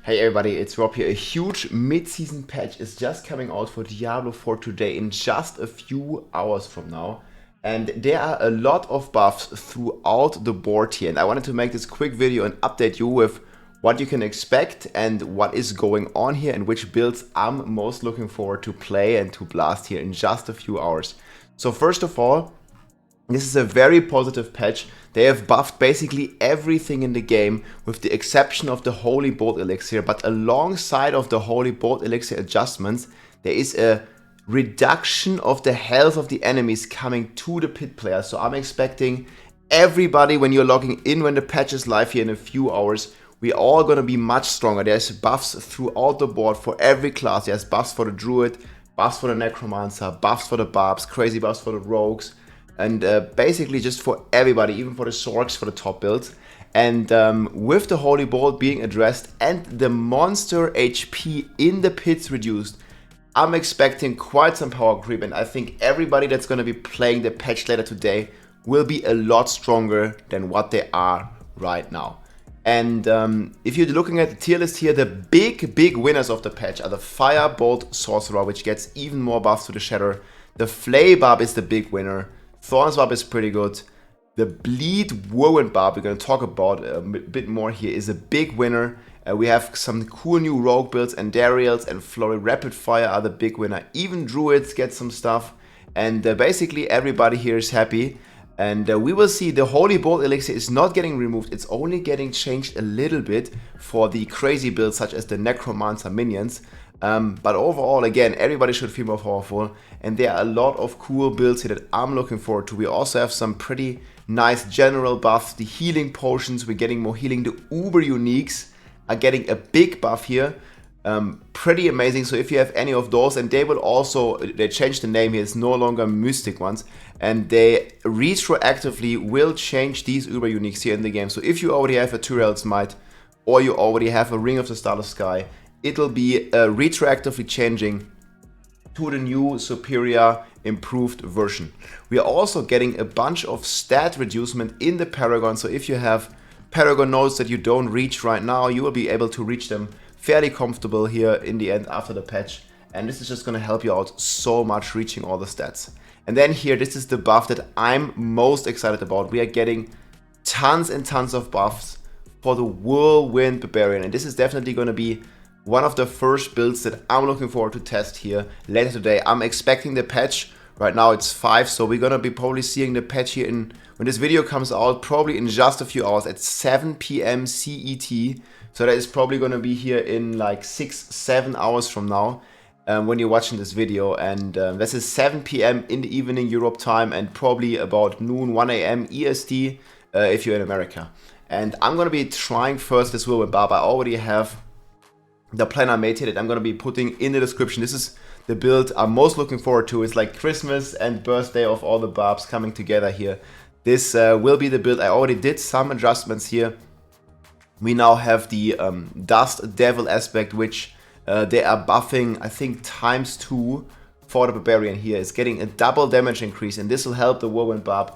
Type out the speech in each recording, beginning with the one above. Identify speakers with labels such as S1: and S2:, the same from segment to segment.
S1: Hey everybody, it's Rob here. A huge mid-season patch is just coming out for Diablo 4 today in just a few hours from now. And there are a lot of buffs throughout the board here. And I wanted to make this quick video and update you with what you can expect and what is going on here and which builds I'm most looking forward to play and to blast here in just a few hours. So first of all, this is a very positive patch. They have buffed basically everything in the game with the exception of the Holy Bolt Elixir, but alongside of the Holy Bolt Elixir adjustments, there is a reduction of the health of the enemies coming to the pit player. So I'm expecting everybody, when you're logging in, when the patch is live here in a few hours, we're all going to be much stronger. There's buffs throughout the board for every class. There's buffs for the Druid, buffs for the Necromancer, buffs for the Barbs, crazy buffs for the Rogues, and basically just for everybody, even for the Sorcs, for the top builds. And with the Holy Bolt being addressed and the monster HP in the pits reduced, I'm expecting quite some power creep, and I think everybody that's going to be playing the patch later today will be a lot stronger than what they are right now. And if you're looking at the tier list here, the big winners of the patch are the Firebolt Sorcerer, which gets even more buffs to the Shatter. The Flay Barb is the big winner. Thorns Barb is pretty good. The Bleed Whirlwind Barb, we're going to talk about a bit more here, is a big winner. We have some cool new rogue builds, and Dariels and Flurry Rapid Fire are the big winner. Even Druids get some stuff, and basically everybody here is happy. And we will see the Holy Bolt Elixir is not getting removed, it's only getting changed a little bit for the crazy builds such as the Necromancer minions. But overall, again, everybody should feel more powerful, and there are a lot of cool builds here that I'm looking forward to. We also have some pretty nice general buffs. The healing potions, we're getting more healing. The Uber Uniques are getting a big buff here. Pretty amazing. So if you have any of those, and they will also, they changed the name here, it's no longer Mystic ones, and they retroactively will change these Uber Uniques here in the game. So if you already have a Tyrell's Might, or you already have a Ring of the Starless Sky, it'll be retroactively changing to the new superior improved version. We are also getting a bunch of stat reducement in the Paragon, so if you have Paragon nodes that you don't reach right now, you will be able to reach them fairly comfortable here in the end after the patch, and this is just going to help you out so much reaching all the stats. And then here, this is the buff that I'm most excited about. We are getting tons and tons of buffs for the Whirlwind Barbarian, and this is definitely going to be one of the first builds that I'm looking forward to test here later today. I'm expecting the patch, right now it's 5, so we're gonna be probably seeing the patch here in, when this video comes out, probably in just a few hours at 7 PM CET. So that is probably gonna be here in like 6-7 hours from now when you're watching this video. And this is 7 PM in the evening Europe time, and probably about noon, 1 AM EST if you're in America. And I'm gonna be trying first this Whirlwind Barb. I already have the plan I made here that I'm going to be putting in the description. This is the build I'm most looking forward to. It's like Christmas and birthday of all the barbs coming together here. This will be the build. I already did some adjustments here. We now have the Dust Devil aspect, which they are buffing, I think, ×2 for the Barbarian here. It's getting a double damage increase, and this will help the Whirlwind Barb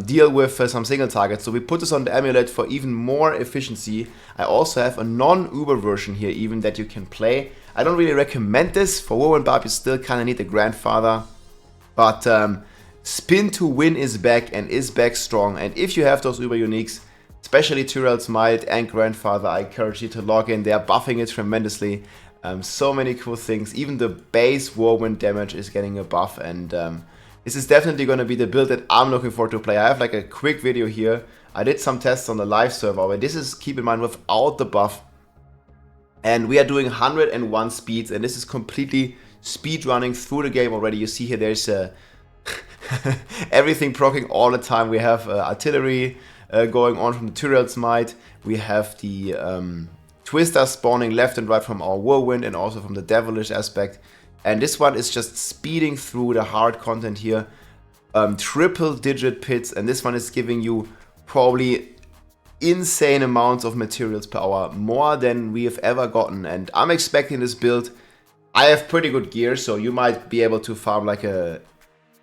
S1: deal with some single targets. So we put this on the amulet for even more efficiency. I also have a non-Uber version here even that you can play. I don't really recommend this. For Whirlwind Barb you still kind of need the Grandfather. But Spin to Win is back, and is back strong. And if you have those Uber Uniques, especially Tyrell's Might and Grandfather, I encourage you to log in. They are buffing it tremendously. So many cool things. Even the base Whirlwind damage is getting a buff, and this is definitely going to be the build that I'm looking forward to play. I have like a quick video here. I did some tests on the live server, but this is, keep in mind, without the buff. And we are doing 101 speeds, and this is completely speed running through the game already. You see here there's everything proccing all the time. We have artillery going on from the Tyrell's Might. We have the Twister spawning left and right from our Whirlwind, and also from the Devilish aspect. And this one is just speeding through the hard content here. Triple digit pits, and this one is giving you probably insane amounts of materials per hour, more than we have ever gotten. And I'm expecting this build. I have pretty good gear, so you might be able to farm like a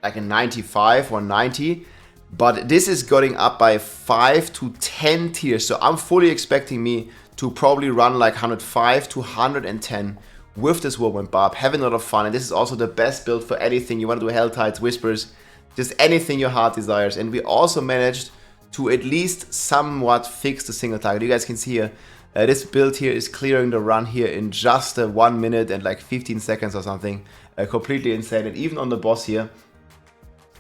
S1: 95 or 90. But this is going up by 5 to 10 tiers, so I'm fully expecting me to probably run like 105 to 110 with this Whirlwind Barb, having a lot of fun. And this is also the best build for anything. You want to do Hell Tides, Whispers, just anything your heart desires. And we also managed to at least somewhat fix the single target. You guys can see here, this build here is clearing the run here in just 1 minute and like 15 seconds or something. Completely insane. And even on the boss here,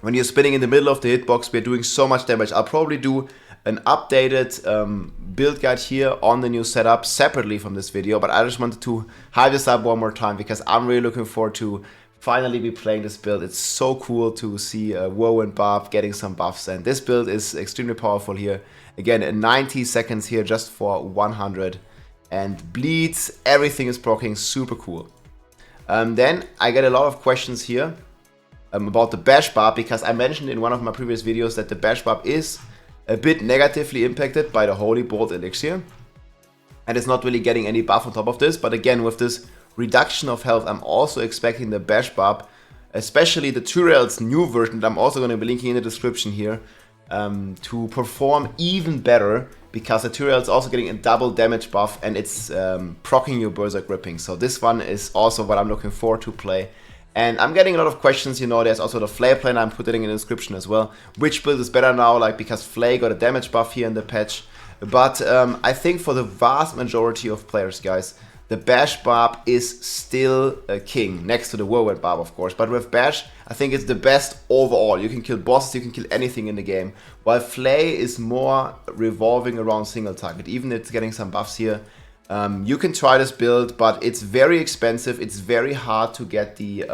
S1: when you're spinning in the middle of the hitbox, we're doing so much damage. I'll probably do an updated build guide here on the new setup separately from this video, but I just wanted to hype this up one more time because I'm really looking forward to finally be playing this build. It's so cool to see Whirlwind Barb getting some buffs, and this build is extremely powerful here. Again, 90 seconds here just for 100, and bleeds, everything is proccing, super cool. Then I get a lot of questions here about the Bash Barb, because I mentioned in one of my previous videos that the Bash Barb is a bit negatively impacted by the Holy Bolt Elixir, and it's not really getting any buff on top of this. But again, with this reduction of health, I'm also expecting the Bash Barb, especially the Tyrell's new version that I'm also going to be linking in the description here, to perform even better, because the Tyrell is also getting a double damage buff and it's proccing your Berserk Ripping. So this one is also what I'm looking forward to play. And I'm getting a lot of questions, you know, there's also the Flay plan, I'm putting it in the description as well. Which build is better now, like, because Flay got a damage buff here in the patch. But I think for the vast majority of players, guys, the Bash Barb is still a king, next to the Whirlwind Barb, of course. But with Bash, I think it's the best overall. You can kill bosses, you can kill anything in the game. While Flay is more revolving around single target, even it's getting some buffs here. You can try this build, but it's very expensive. It's very hard to get the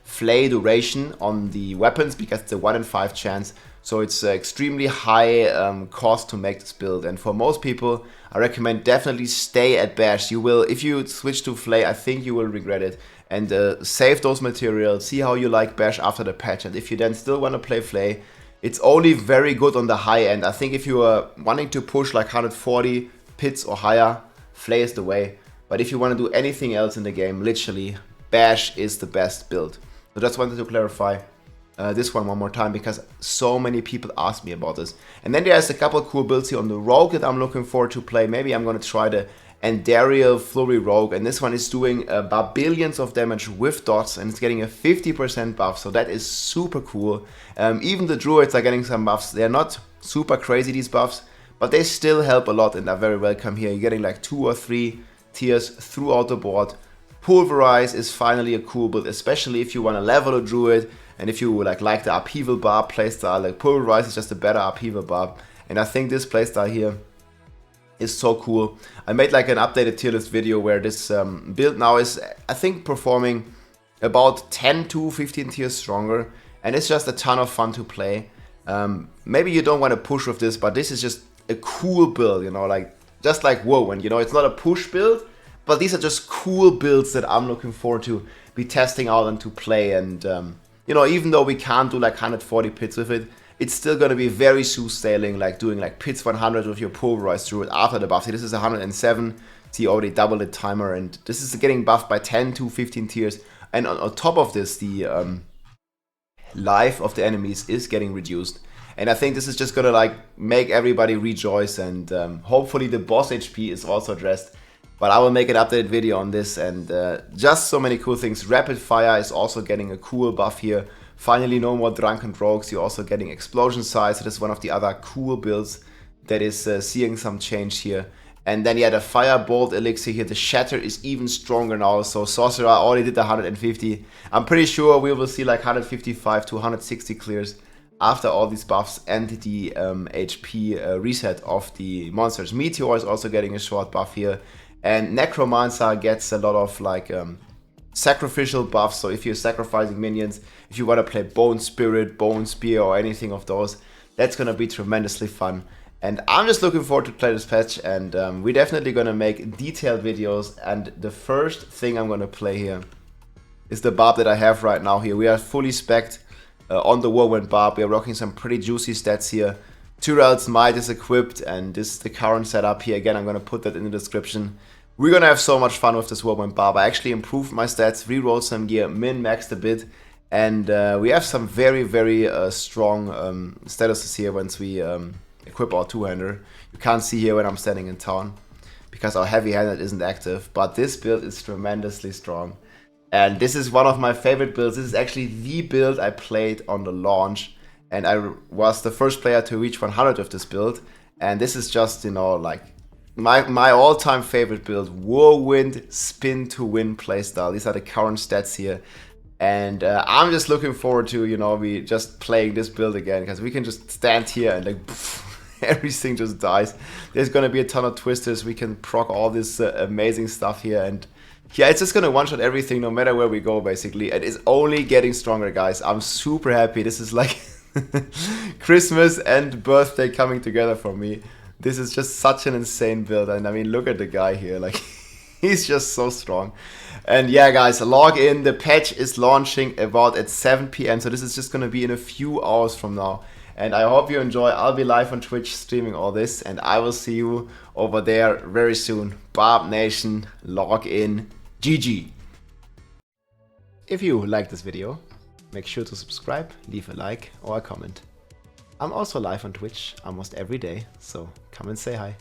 S1: Flay duration on the weapons, because it's a 1 in 5 chance. So it's extremely high cost to make this build. And for most people, I recommend definitely stay at Bash. You will, if you switch to Flay, I think you will regret it. And save those materials, see how you like Bash after the patch. And if you then still want to play Flay, it's only very good on the high end. I think if you are wanting to push like 140 pits or higher, Flay is the way. But if you want to do anything else in the game, literally, Bash is the best build. So just wanted to clarify this one more time, because so many people ask me about this. And then there's a couple cool builds here on the Rogue that I'm looking forward to play. Maybe I'm going to try the Andariel Flurry Rogue, and this one is doing about billions of damage with dots, and it's getting a 50% buff, so that is super cool. Even the Druids are getting some buffs. They're not super crazy, these buffs, but they still help a lot and are very welcome here. You're getting like 2 or 3 tiers throughout the board. Pulverize is finally a cool build, especially if you want to level a Druid, and if you like the Upheaval Barb playstyle. Like, Pulverize is just a better Upheaval Barb, and I think this playstyle here is so cool. I made like an updated tier list video where this build now is, I think, performing about 10 to 15 tiers stronger, and it's just a ton of fun to play. Maybe you don't want to push with this, but this is just a cool build, you know, like just like Whirlwind, you know, it's not a push build, but these are just cool builds that I'm looking forward to be testing out and to play. And you know, even though we can't do like 140 pits with it, it's still going to be very soothsaying, like doing like pits 100 with your Pulverized Druid after the buff. See, this is 107, see, already doubled the timer, and this is getting buffed by 10 to 15 tiers. And on top of this, the life of the enemies is getting reduced. And I think this is just gonna like make everybody rejoice, and hopefully the boss HP is also addressed. But I will make an updated video on this, and just so many cool things. Rapid Fire is also getting a cool buff here. Finally, no more Drunken Rogues. You're also getting Explosion Size. So this is one of the other cool builds that is seeing some change here. And then yeah, the Firebolt Elixir here, the Shatter is even stronger now. So Sorcerer already did 150. I'm pretty sure we will see like 155 to 160 clears after all these buffs and the HP reset of the monsters. Meteor is also getting a short buff here. And Necromancer gets a lot of like sacrificial buffs. So if you're sacrificing minions, if you want to play Bone Spirit, Bone Spear, or anything of those, that's going to be tremendously fun. And I'm just looking forward to play this patch, and we're definitely going to make detailed videos. And the first thing I'm going to play here is the Barb that I have right now here. We are fully spec'd on the Whirlwind Barb. We are rocking some pretty juicy stats here. Tyrell's Might is equipped, and this is the current setup here. Again, I'm going to put that in the description. We're going to have so much fun with this Whirlwind Barb. I actually improved my stats, rerolled some gear, min-maxed a bit, and we have some very, very strong statuses here once we equip our two-hander. You can't see here when I'm standing in town. because our heavy-handed isn't active, but this build is tremendously strong. And this is one of my favorite builds. This is actually the build I played on the launch, and I was the first player to reach 100 with this build. And this is just, you know, like my all-time favorite build, Whirlwind Spin to Win playstyle. These are the current stats here. And I'm just looking forward to, you know, we just playing this build again, because we can just stand here and like everything just dies. There's gonna be a ton of twisters. We can proc all this amazing stuff here, and yeah, it's just gonna one-shot everything no matter where we go, basically. And it's only getting stronger, guys. I'm super happy. This is like Christmas and birthday coming together for me. This is just such an insane build. And I mean, look at the guy here. Like, he's just so strong. And yeah, guys, log in. The patch is launching about at 7 p.m. So this is just gonna be in a few hours from now. And I hope you enjoy. I'll be live on Twitch streaming all this, and I will see you over there very soon. Barb Nation, log in. GG. If you like this video, make sure to subscribe, leave a like or a comment. I'm also live on Twitch almost every day, so come and say hi.